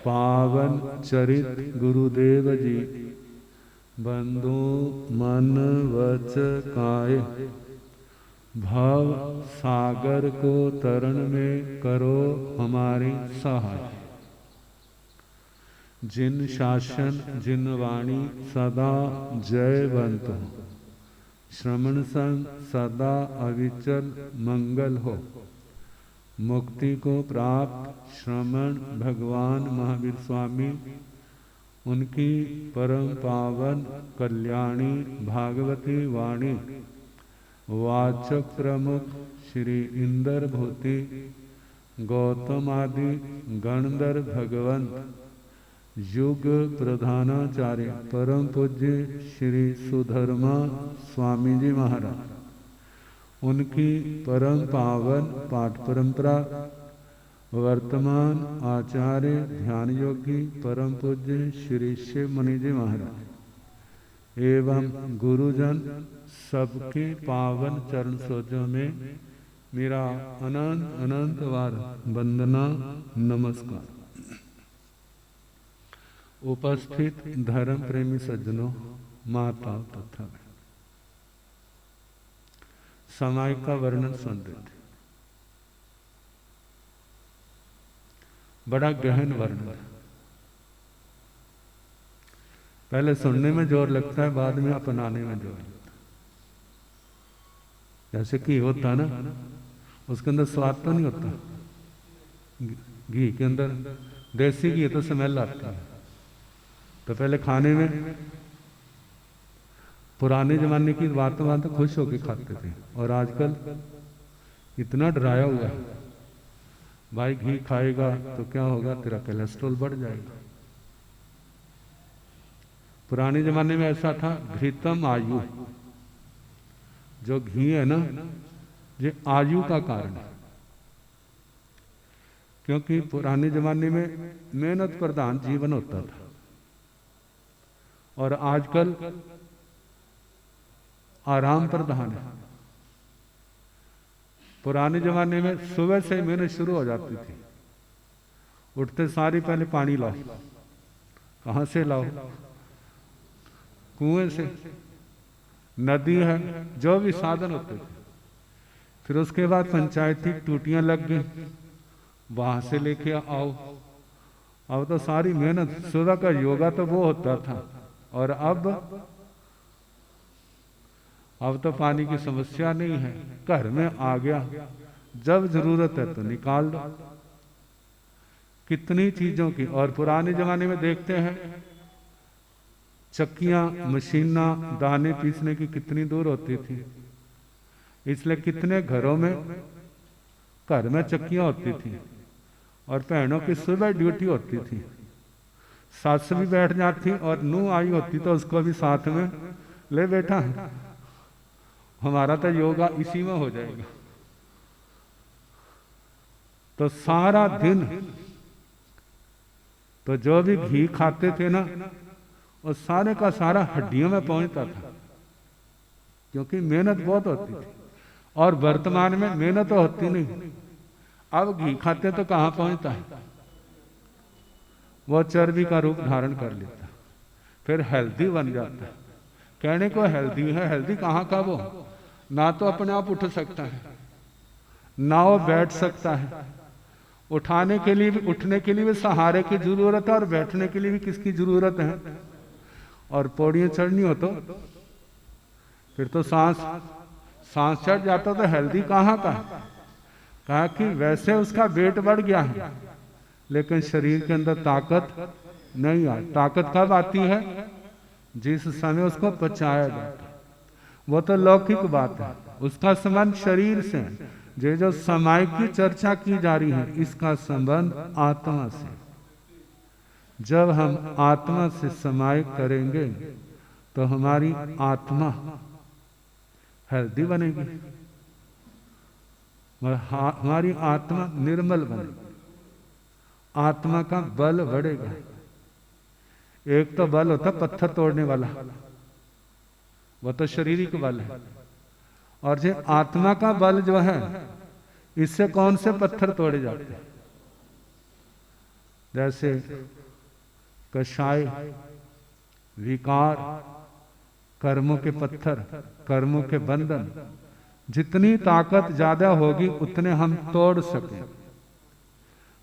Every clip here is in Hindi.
पावन चरित गुरुदेव जी, बंधु मन वच काए, भव सागर को तरण में करो हमारी सहाय। जिन शासन जिन वाणी सदा जयवंत हो, श्रवण संग सदा अविचल मंगल हो। मुक्ति को प्राप्त श्रवण भगवान महावीर स्वामी, उनकी परम पावन कल्याणी भागवती वाणी, वाचक प्रमुख श्री इंद्र भूति गौतम आदि गणधर भगवंत, युग प्रधानाचार्य परम पूज्य श्री सुधर्मा स्वामी जी महाराज, उनकी परम पावन पाठ परंपरा, वर्तमान आचार्य ध्यान योगी परम पूज्य श्री शिव मुनि जी महाराज एवं गुरुजन सबके पावन चरण सोजों में मेरा अनंत अनंत बार वंदना नमस्कार। उपस्थित धर्म प्रेमी सज्जनों, माताओं तथा समय का वर्णन सुन रहे थे। बड़ा गहन वर्णन है। पहले सुनने में जोर लगता है, बाद में अपनाने में जोर लगता है। जैसे घी होता है ना, उसके अंदर स्वाद तो नहीं होता। घी के अंदर देसी घी तो स्मेल आती है। तो पहले खाने में पुराने जमाने की बात तो खुश होकर खाते थे, और आजकल इतना डराया हुआ है, भाई घी खाएगा तो क्या होगा, तेरा कोलेस्ट्रॉल बढ़ जाएगा। पुराने जमाने में ऐसा था, घृतम आयु, जो घी है ना, ये आयु का कारण है। क्योंकि पुराने जमाने में मेहनत प्रधान जीवन होता था, और आजकल आराम प्रधान है। पुराने जमाने में सुबह से मेहनत शुरू हो जाती थी, उठते सारी पहले पानी लाओ। कहां से लाओ? कुएं से, नदी है, जो भी साधन होते थे। फिर उसके बाद पंचायती टूटियां लग गई, वहां से लेके आओ। अब तो सारी मेहनत, सुबह का योगा तो वो होता था, और अब तो पानी की समस्या नहीं है, घर में आ गया, जब जरूरत है तो निकाल दो। कितनी चीजों की। और पुराने जमाने में देखते हैं, चक्कियां, मशीना, दाने पीसने की कितनी दूर होती थी। इसलिए कितने घरों में घर में चक्कियां होती थी, और बहनों की सुबह ड्यूटी होती थी। सास भी बैठ जाती, और नूह आई होती तो उसको भी साथ में ले बैठा, हमारा तो योगा इसी में हो जाएगा। तो सारा दिन तो जो भी घी खाते थे ना, वो सारे का सारा हड्डियों में पहुंचता था, क्योंकि मेहनत बहुत होती थी। और वर्तमान में मेहनत तो होती नहीं, अब घी खाते तो कहां पहुंचता है, वो चर्बी का रूप धारण कर लेता, फिर हेल्दी बन जाता है। कहने को हेल्दी है, हेल्दी कहाँ का वो, ना तो अपने आप उठ सकता है, ना वो बैठ सकता है। उठाने के लिए भी, उठने के लिए भी सहारे की जरूरत है, और बैठने के लिए भी किसकी जरूरत है। और पौड़ियां चढ़नी हो तो फिर तो सांस चढ़ जाता, तो हेल्दी कहाँ का। कहा कि वैसे उसका वेट बढ़ गया है, लेकिन शरीर के अंदर ताकत नहीं आई। ताकत कब आती है? जिस समय उसको पचाया जाता है। वो तो लौकिक बात है, उसका संबंध शरीर से है। ये जो समय की चर्चा की जा रही है, इसका संबंध आत्मा से। जब हम आत्मा से समय करेंगे तो हमारी आत्मा हेल्दी बनेगी, हमारी आत्मा निर्मल बनेगी, आत्मा का बल बढ़ेगा। एक तो बल होता पत्थर तोड़ने वाला, वह तो शारीरिक बल है। और जो आत्मा का बल जो है, इससे कौन से पत्थर तोड़े जाते हैं? जैसे कषाय, विकार, कर्मों के पत्थर, कर्मों के बंधन, जितनी ताकत ज्यादा होगी उतने हम तोड़ सकें।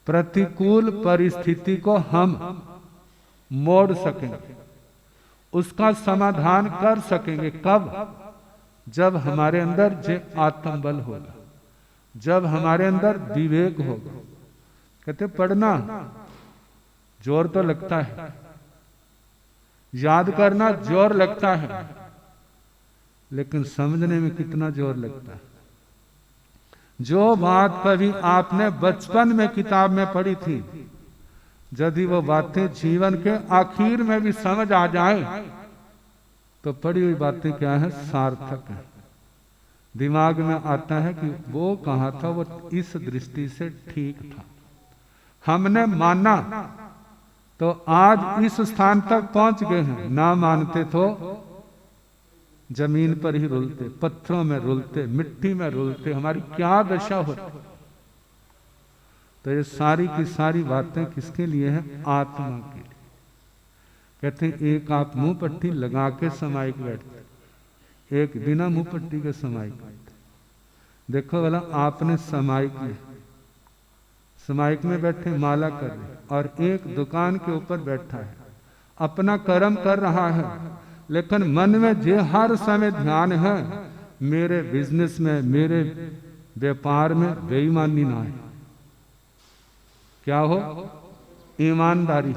प्रतिकूल परिस्थिति को हम मोड़ सकेंगे, उसका समाधान कर सकेंगे। कब? जब हमारे अंदर जे आत्मबल होगा, जब हमारे अंदर विवेक होगा। कहते पढ़ना जोर तो लगता है, याद करना जोर लगता है, लेकिन समझने में कितना जोर लगता है। जो बात कभी आपने बचपन में किताब में पढ़ी थी, यदि वो बातें जीवन के आखिर में भी समझ आ जाए तो पढ़ी हुई बातें क्या है? सार्थक है। दिमाग में आता है कि वो कहा था, वो इस दृष्टि से ठीक था, हमने माना तो आज इस स्थान तक पहुंच गए हैं। ना मानते तो जमीन पर ही रुलते, पत्थरों में रुलते, मिट्टी में रुलते, हमारी क्या दशा होती। तो ये सारी की सारी बातें किसके लिए हैं? आत्मा के लिए। कहते हैं एक आप मुंह पट्टी लगा के समाइक बैठते, एक बिना मुंह पट्टी के समाइक बैठते। देखो वाला आपने समाइक में बैठे माला कर रहे, और एक दुकान के ऊपर बैठा है, अपना कर्म कर रहा है, लेकिन मन में जे हर समय ध्यान है मेरे बिजनेस में, मेरे व्यापार में बेईमानी ना है। क्या हो? ईमानदारी।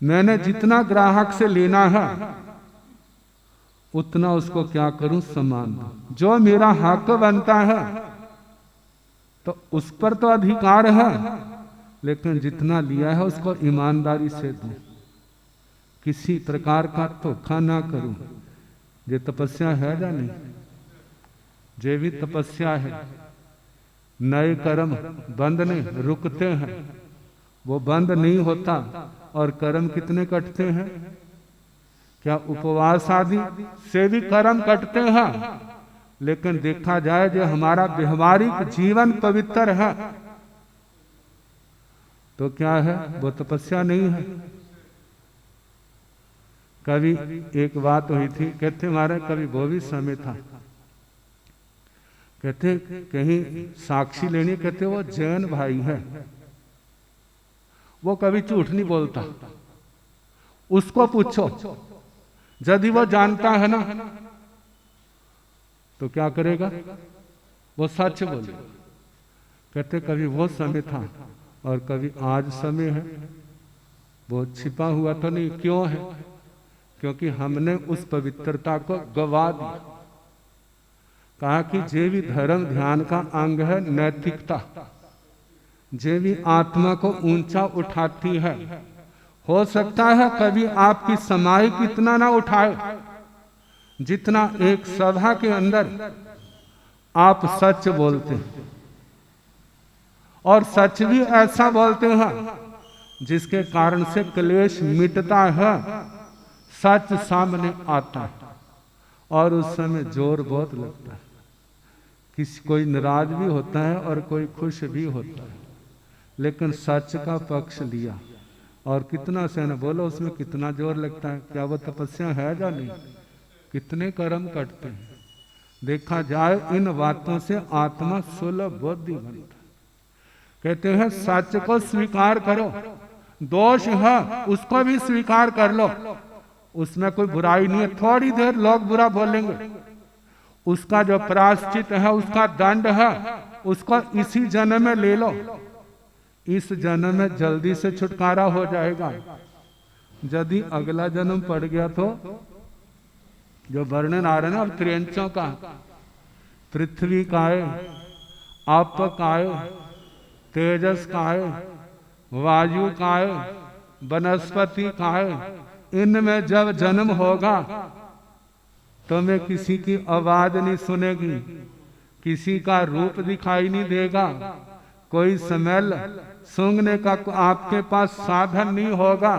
मैंने जितना ग्राहक से लेना है उतना उसको क्या करूं? सम्मान दूं। जो मेरा हक बनता है तो उस पर तो अधिकार है, लेकिन जितना लिया है उसको ईमानदारी से दूं, किसी प्रकार का धोखा ना करूं। ये तपस्या है या नहीं? जे भी तपस्या है। नए कर्म बंद नहीं, रुकते हैं, वो बंद नहीं होता। और कर्म कितने कटते हैं? क्या उपवास आदि से भी कर्म कटते हैं, लेकिन देखा जाए जो हमारा व्यवहारिक जीवन पवित्र है तो क्या है? वो तपस्या नहीं है। कभी एक बात हुई थी, कहते हमारे कभी वो भी समय था, कहते कहीं साक्षी लेनी, कहते वो जैन भाई है, वो कभी झूठ नहीं बोलता, उसको पूछो, यदि वो जानता है ना तो क्या करेगा? वो सच बोलेगा। कहते कभी वो समय था और कभी आज समय है, वो छिपा हुआ तो नहीं। क्यों है? क्योंकि हमने उस पवित्रता को गवा दिया। कहा कि जे भी धर्म ध्यान का अंग है नैतिकता, जे भी आत्मा को ऊंचा उठाती है। हो सकता है कभी आपकी समाई इतना ना उठाए जितना एक सभा के अंदर आप सच बोलते हैं, और सच भी ऐसा बोलते हैं जिसके कारण से क्लेश मिटता है, सच सामने आता है, और उस समय जोर बहुत लगता है। कोई नाराज भी होता है और कोई खुश भी होता है, लेकिन सच का पक्ष लिया और कितना सहना बोलो, उसमें कितना जोर लगता है। क्या वो तपस्या है या नहीं? कितने कर्म कटते हैं। देखा जाए इन बातों से आत्मा सुलभ बुद्धि बनता है। कहते हैं सच को स्वीकार करो, दोष है उसको भी स्वीकार कर लो, उसमें कोई बुराई नहीं है। थोड़ी देर लोग बुरा बोलेंगे, उसका जो प्रायश्चित है, उसका दंड है, उसको इसी जन्म में ले लो, इस जन्म में जल्दी से छुटकारा हो जाएगा। यदि अगला जन्म पड़ गया तो जो वर्णन आ रहा है ना अब त्रियंचों का, पृथ्वी काय, आप काय, तेजस काय, वायु काय, वनस्पति काय, इनमें जब जन्म होगा तुम्हें किसी की आवाज नहीं सुनेगी, किसी का रूप दिखाई नहीं देगा, कोई स्मेल सूंघने का आपके पास साधन नहीं होगा,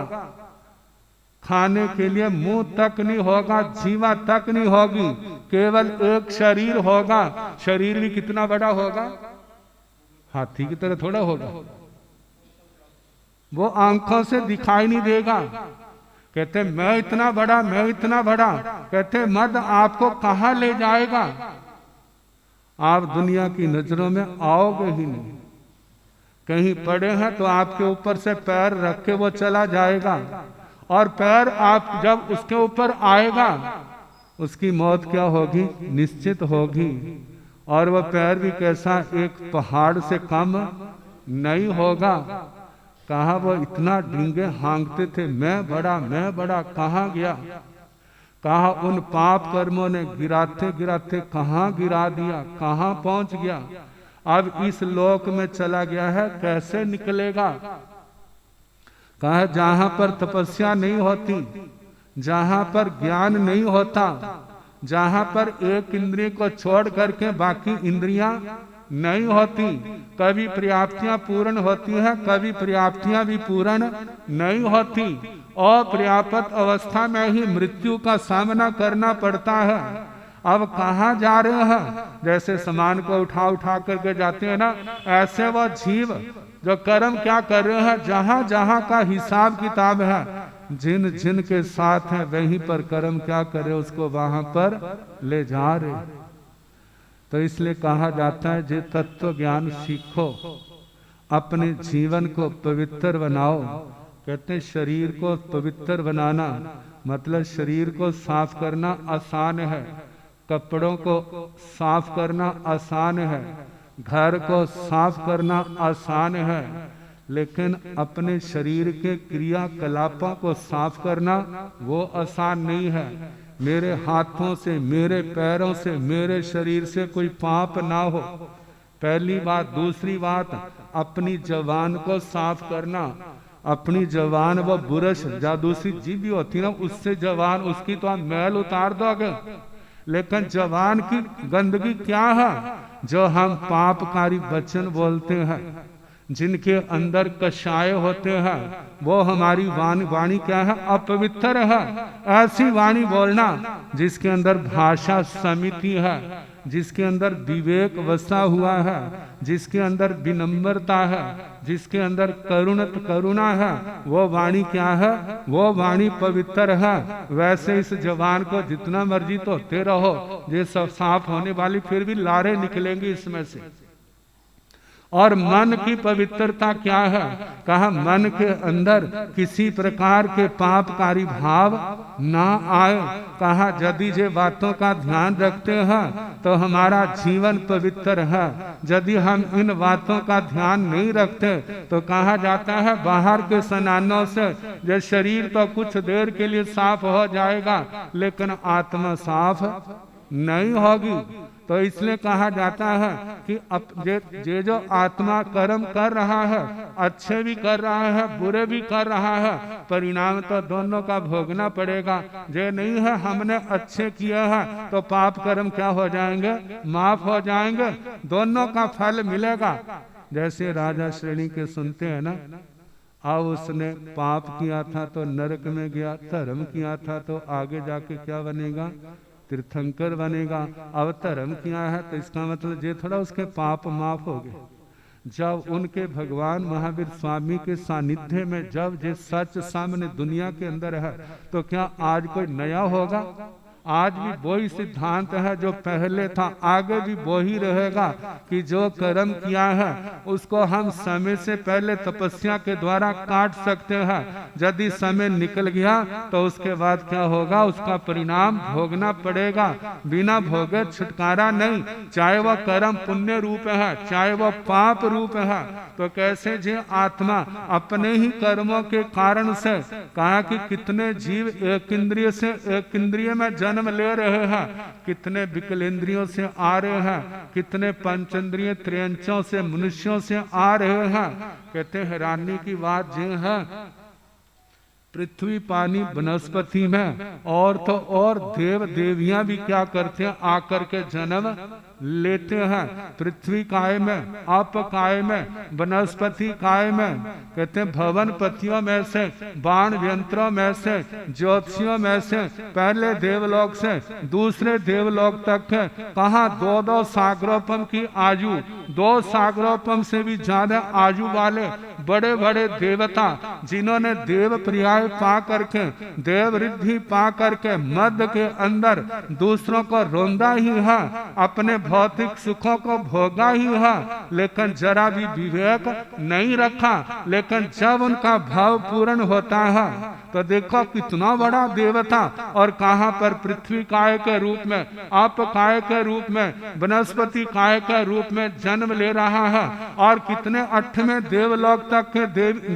खाने के लिए मुंह तक नहीं होगा, जीवा तक नहीं होगी, केवल एक शरीर होगा। शरीर भी कितना बड़ा होगा? हाथी की तरह थोड़ा होगा, वो आंखों से दिखाई नहीं देगा। कहते मैं इतना बड़ा, मैं इतना बड़ा। कहते मद आपको कहाँ ले जाएगा, आप दुनिया की नजरों में आओगे ही नहीं। कहीं पड़े हैं तो आपके ऊपर से पैर रख के वो चला जाएगा, और पैर आप जब उसके ऊपर आएगा उसकी मौत क्या होगी, निश्चित होगी। और वह पैर भी कैसा, एक पहाड़ से कम नहीं होगा। कहा वो इतना डींगे हाँकते थे, मैं बड़ा, मैं बड़ा, कहाँ गया। कहा उन पाप कर्मों ने गिराते गिराते कहाँ गिरा दिया, कहाँ पहुंच गया। अब इस लोक में चला गया है, कैसे निकलेगा। कहा जहां पर तपस्या नहीं होती, जहां पर ज्ञान नहीं होता, जहां पर एक इंद्रिय को छोड़ करके बाकी इंद्रियां नहीं होती, कभी पर्याप्तियां पूर्ण होती है, कभी पर्याप्तियां भी पूर्ण नहीं होती। अपर्याप्त अवस्था में ही मृत्यु का सामना करना पड़ता है। अब कहाँ जा रहे हैं, जैसे सामान को उठा उठा करके जाते हैं ना, ऐसे वो जीव जो कर्म क्या कर रहे हैं, जहां जहां का हिसाब किताब है, जिन जिन के साथ है वहीं पर कर्म क्या करे, उसको वहां पर ले जा रहे। तो इसलिए कहा जाता है जे तत्व ज्ञान सीखो, अपने जीवन को पवित्र बनाओ। कहते हैं शरीर को पवित्र बनाना मतलब शरीर को साफ करना आसान है, कपड़ों को साफ करना आसान है, घर को साफ करना आसान है, लेकिन अपने शरीर के क्रियाकलापों को साफ करना वो आसान नहीं है। मेरे हाथों से, मेरे पैरों से, मेरे शरीर से कोई पाप ना हो, पहली बात। दूसरी बात, अपनी जबान को साफ करना। अपनी जबान वो बुरश या दूसरी जीभ भी होती ना, उससे जबान उसकी तो आप मैल उतार दोगे, लेकिन जबान की गंदगी क्या है, जो हम पापकारी वचन बोलते हैं, जिनके अंदर कषाय होते हैं, वो हमारी वाणी क्या है, अपवित्र है। ऐसी वाणी बोलना जिसके अंदर भाषा समिति है, जिसके अंदर विवेक वसा हुआ है, जिसके अंदर विनम्रता है, जिसके अंदर करुणा है, वो वाणी क्या है, वो वाणी पवित्र है। वैसे इस जबान को जितना मर्जी धोते रहो, ये सब साफ होने वाली फिर भी लारे निकलेंगी इसमें से। और मन की पवित्रता क्या है, कहा मन के अंदर किसी प्रकार के पापकारी भाव ना आए। कहा यदि ये बातों का ध्यान रखते हैं तो हमारा जीवन पवित्र है। यदि हम इन बातों का ध्यान नहीं रखते तो कहा जाता है बाहर के स्नानों से ये शरीर तो कुछ देर के लिए साफ हो जाएगा, लेकिन आत्मा साफ नहीं होगी। तो इसलिए कहा जाता है कि जे जो आत्मा कर्म कर रहा है, अच्छे भी कर रहा है, बुरे भी कर रहा है, परिणाम तो दोनों का भोगना पड़ेगा। जे नहीं है हमने अच्छे किए हैं तो पाप कर्म क्या हो जाएंगे, माफ हो जाएंगे, दोनों का फल मिलेगा। जैसे राजा श्रेणी के सुनते हैं ना, अब उसने पाप किया था तो नरक में गया, धर्म किया था तो आगे जाके क्या बनेगा, तीर्थंकर बनेगा। अब धर्म किया है तो इसका मतलब ये थोड़ा उसके पाप माफ हो गए। जब उनके भगवान महावीर स्वामी के सानिध्य में जब ये सच सामने दुनिया के अंदर है तो क्या आज कोई नया होगा? आज भी वही सिद्धांत है जो पहले था, आगे भी वही रहेगा कि जो कर्म किया है उसको हम समय से पहले तपस्या के द्वारा काट सकते हैं। यदि समय निकल गया तो उसके बाद क्या होगा, उसका परिणाम भोगना पड़ेगा। बिना भोगे छुटकारा नहीं, चाहे वह कर्म पुण्य रूप है, चाहे वह पाप रूप है। तो कैसे जो आत्मा अपने ही कर्मों के कारण से, कहा कि कितने जीव एक इंद्रिय से एक इंद्रिय में जन्म ले रहे हैं, कितने विकलेंद्रियों से आ रहे हैं, कितने पंचेंद्रिय त्रयंचों से मनुष्यों से आ रहे हैं। कहते हैरानी की बात ये है, पृथ्वी पानी वनस्पति में और तो और देव देवियां भी क्या करते हैं, आकर के जन्म लेते हैं। पृथ्वी काय में, आप काय में, वनस्पति काय में। कहते हैं भवन पतियों में से, बाण यंत्रों में से, ज्योतिषियों में से, पहले देवलोक से दूसरे देवलोक तक है। कहा दो सागरोपम की आयु, 2 सागरोपम से भी ज्यादा आयु वाले बड़े बड़े देवता जिन्होंने देव पर्याय पा करके, देव रिद्धि पा करके मध्य के अंदर दूसरों को रोंदा ही है, अपने भौतिक सुखों को भोगा ही है, लेकिन जरा भी विवेक नहीं रखा। लेकिन जब उनका भाव पूर्ण होता है तो देखो कितना बड़ा देवता, और कहां पर पृथ्वी काय के रूप में, आप काय के रूप में, वनस्पति काय के रूप में जन्म ले रहा है। और कितने 8वें देवलोक तक के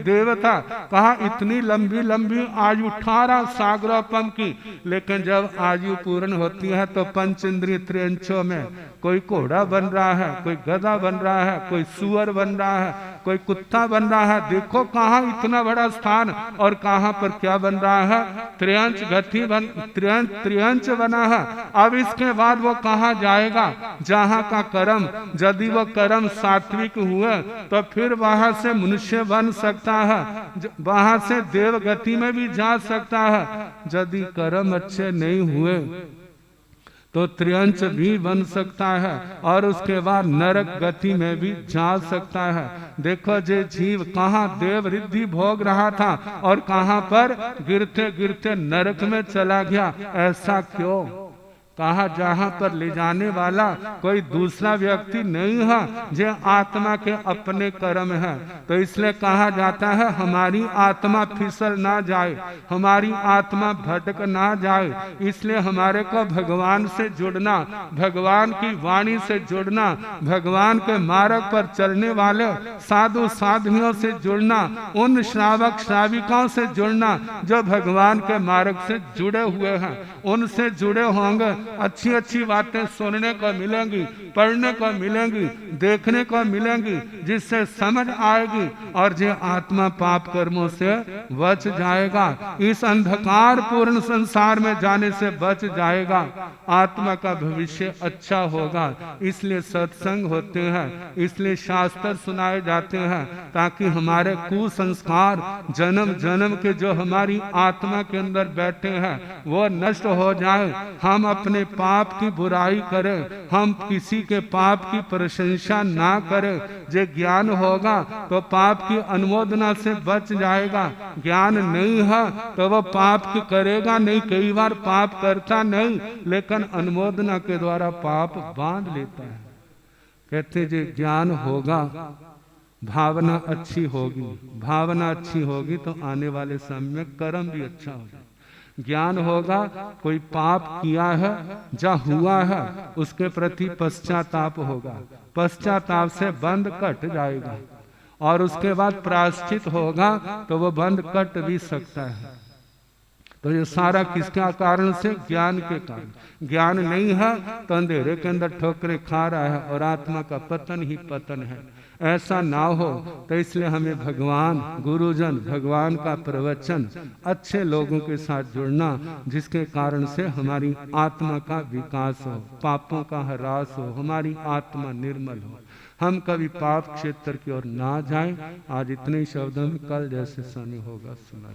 देवता, कहा इतनी लंबी लंबी आयु 18 सागरोपम की। लेकिन जब आयु पूर्ण होती है तो पंच इंद्रिय त्रियंचों में कोई घोड़ा बन रहा है, कोई गधा बन रहा है, कोई सुअर बन रहा है, कोई कुत्ता बन रहा है। देखो कहाँ इतना बड़ा स्थान, और कहाँ पर क्या बन रहा है, त्रियंच गति बन, त्रियंच बना है। अब इसके बाद वो कहाँ जाएगा, जहाँ का कर्म, यदि वो कर्म सात्विक हुए तो फिर वहां से मनुष्य बन सकता है, वहां से देव गति में भी जा सकता है। यदि कर्म अच्छे नहीं हुए तो त्रियंच भी बन सकता है, और उसके बाद नरक गति में भी जा सकता है। देखो जे जीव कहाँ देव रिद्धि भोग रहा था और कहाँ पर गिरते गिरते नरक में चला गया। ऐसा क्यों? कहा जहां पर ले जाने वाला कोई दूसरा व्यक्ति नहीं है, जो आत्मा के अपने कर्म है। तो इसलिए कहा जाता है हमारी आत्मा फिसल ना जाए, हमारी आत्मा भटक ना जाए। इसलिए हमारे को भगवान से जुड़ना, भगवान की वाणी से जुड़ना, भगवान के मार्ग पर चलने वाले साधु साध्वियों से जुड़ना, उन श्रावक श्राविकाओं से जुड़ना जो भगवान के मार्ग से जुड़े हुए हैं। उनसे जुड़े होंगे, अच्छी अच्छी बातें सुनने को मिलेंगी, पढ़ने को मिलेंगी, देखने को मिलेंगी, जिससे समझ आएगी और जो आत्मा पाप कर्मों से बच जाएगा, इस अंधकार पूर्ण संसार में जाने से बच जाएगा, आत्मा का भविष्य अच्छा होगा। इसलिए सत्संग होते हैं, इसलिए शास्त्र सुनाए जाते हैं, ताकि हमारे कुसंस्कार जन्म जन्म के जो हमारी आत्मा के अंदर बैठे हैं वो नष्ट हो जाए। हम अपने पाप की बुराई करें, हम किसी के पाप की प्रशंसा ना करें। जो ज्ञान होगा तो पाप की अनुमोदना से बच जाएगा, ज्ञान नहीं है तो वह पाप की करेगा नहीं। कई बार पाप करता नहीं, लेकिन अनुमोदना के द्वारा पाप बांध लेता है। कहते जो ज्ञान होगा, भावना अच्छी होगी, भावना अच्छी होगी तो आने वाले समय में कर्म भी अच्छा होगा। ज्ञान होगा, कोई पाप किया है, जा हुआ है, उसके प्रति पश्चाताप होगा, पश्चाताप से बंध कट जाएगा, और उसके बाद प्रायश्चित होगा तो वो बंध कट भी सकता है। तो ये सारा किसका कारण से? ज्ञान के कारण। ज्ञान नहीं है तो अंधेरे के अंदर ठोकरे खा रहा है और आत्मा का पतन ही पतन है। ऐसा ना हो तो इसलिए हमें भगवान, गुरुजन, भगवान का प्रवचन, अच्छे लोगों के साथ जुड़ना, जिसके कारण से हमारी आत्मा का विकास हो, पापों का ह्रास हो, हमारी आत्मा निर्मल हो, हम कभी पाप क्षेत्र की ओर ना जाएं। आज इतने शब्दों में, कल जैसे समय होगा सुना।